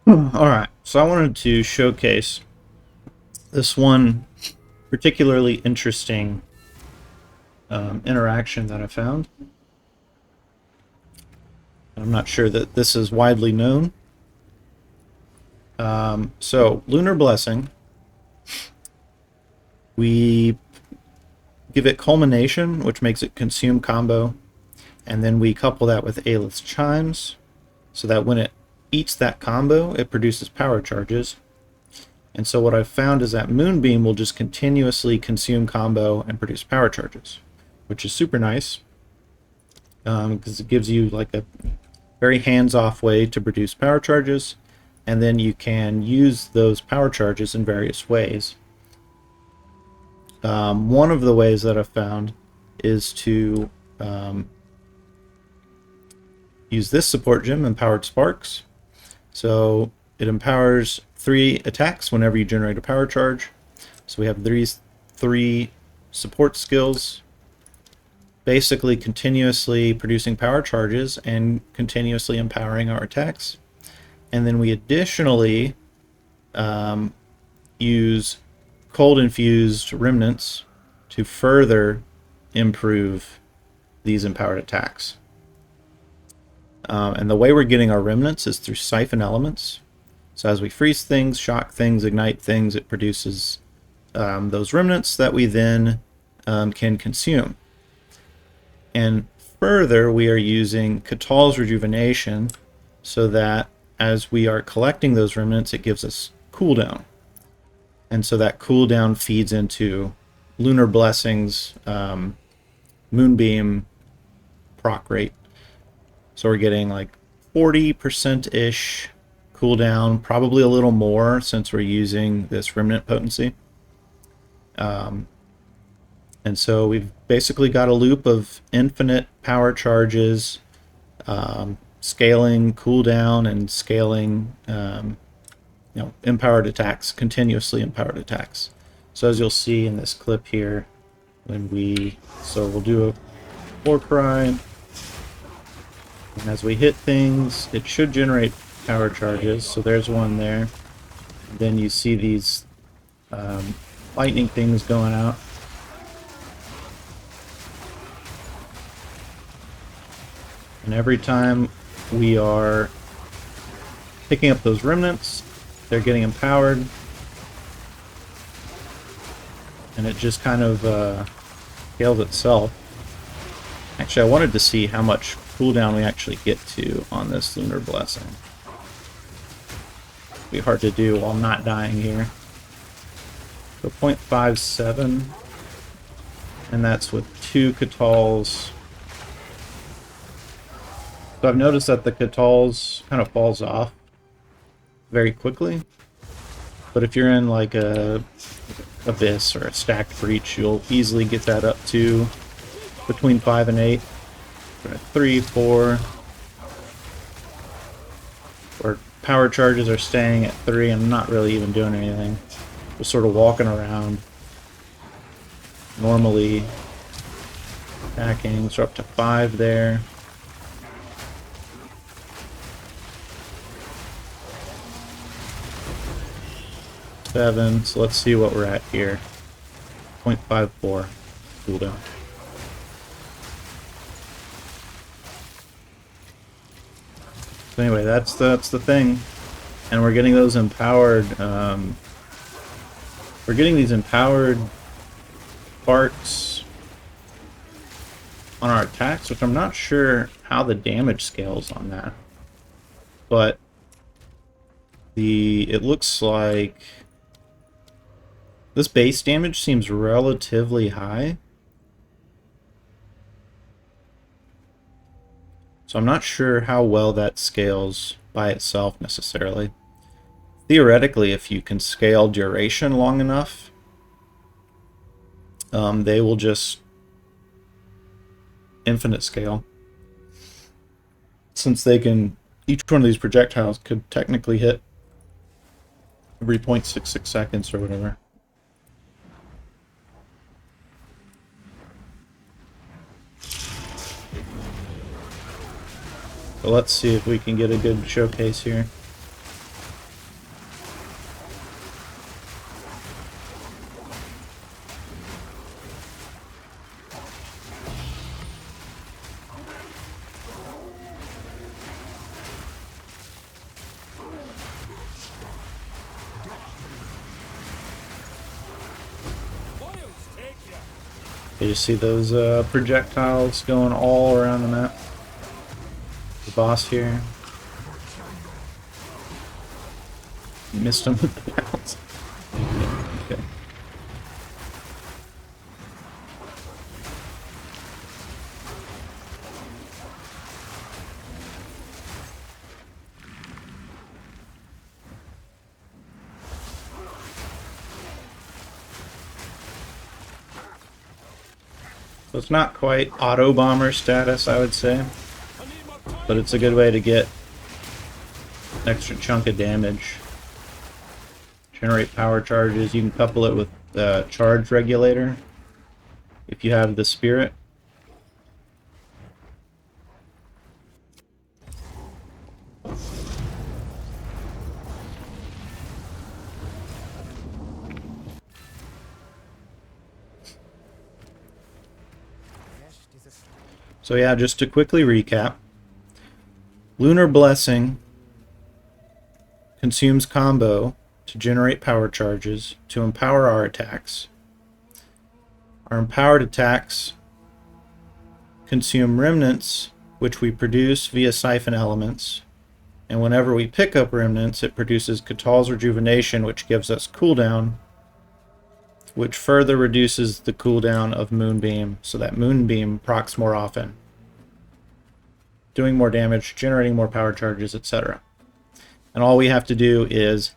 Alright, so I wanted to showcase this one particularly interesting interaction that I found. I'm not sure that this is widely known. So, Lunar Blessing, we give it Culmination, which makes it consume combo, and then we couple that with Ailith's Chimes, so that when it eats that combo, it produces power charges. And so what I've found is that Moonbeam will just continuously consume combo and produce power charges, which is super nice, because it gives you like a very hands-off way to produce power charges, and then you can use those power charges in various ways. One of the ways that I've found is to use this support gem, Empowered Sparks. So it empowers 3 attacks whenever you generate a power charge. So we have these 3 support skills, basically continuously producing power charges and continuously empowering our attacks. And then we additionally use cold infused remnants to further improve these empowered attacks. And the way we're getting our remnants is through siphon elements. So as we freeze things, shock things, ignite things, it produces those remnants that we then can consume. And further, we are using Khatal's Rejuvenation so that as we are collecting those remnants, it gives us cooldown. And so that cooldown feeds into Lunar Blessings, Moonbeam proc rate. So we're getting like 40%-ish cooldown, probably a little more since we're using this remnant potency. And so we've basically got a loop of infinite power charges, scaling cooldown and scaling empowered attacks, continuously empowered attacks. So as you'll see in this clip here, we'll do a war cry, and as we hit things, it should generate power charges. So there's one there. And then you see these lightning things going out. And every time we are picking up those remnants, they're getting empowered. And it just kind of scales itself. Actually, I wanted to see how much cooldown we actually get to on this Lunar Blessing. It'd be hard to do while not dying here. So 0.57, and that's with 2 Khatals. So I've noticed that the Khatals kind of falls off very quickly, but if you're in like a Abyss or a Stacked Breach, you'll easily get that up to between 5 and 8. 3, 4, where power charges are staying at 3. I'm not really even doing anything. Just sort of walking around, normally attacking. So up to 5 there. Seven. So let's see what we're at here. 0.54 cooldown. So anyway, that's the thing, and we're getting those empowered. We're getting these empowered sparks on our attacks, which I'm not sure how the damage scales on that, but it looks like this base damage seems relatively high. So I'm not sure how well that scales by itself necessarily. Theoretically, if you can scale duration long enough, they will just infinite scale. Since each one of these projectiles could technically hit every 0.66 seconds or whatever. So let's see if we can get a good showcase here. You just see those projectiles going all around the map. The boss here. Missed him with the bounce. Okay. So it's not quite auto bomber status, I would say, but it's a good way to get an extra chunk of damage. Generate power charges. You can couple it with the charge regulator if you have the spirit. So yeah, just to quickly recap, Lunar Blessing consumes combo to generate power charges to empower our attacks. Our empowered attacks consume remnants, which we produce via siphon elements, and whenever we pick up remnants, it produces Khatal's Rejuvenation, which gives us cooldown, which further reduces the cooldown of Moonbeam, so that Moonbeam procs more often, doing more damage, generating more power charges, etc. And all we have to do is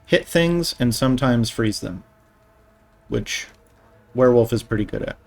hit things and sometimes freeze them, which Werewolf is pretty good at.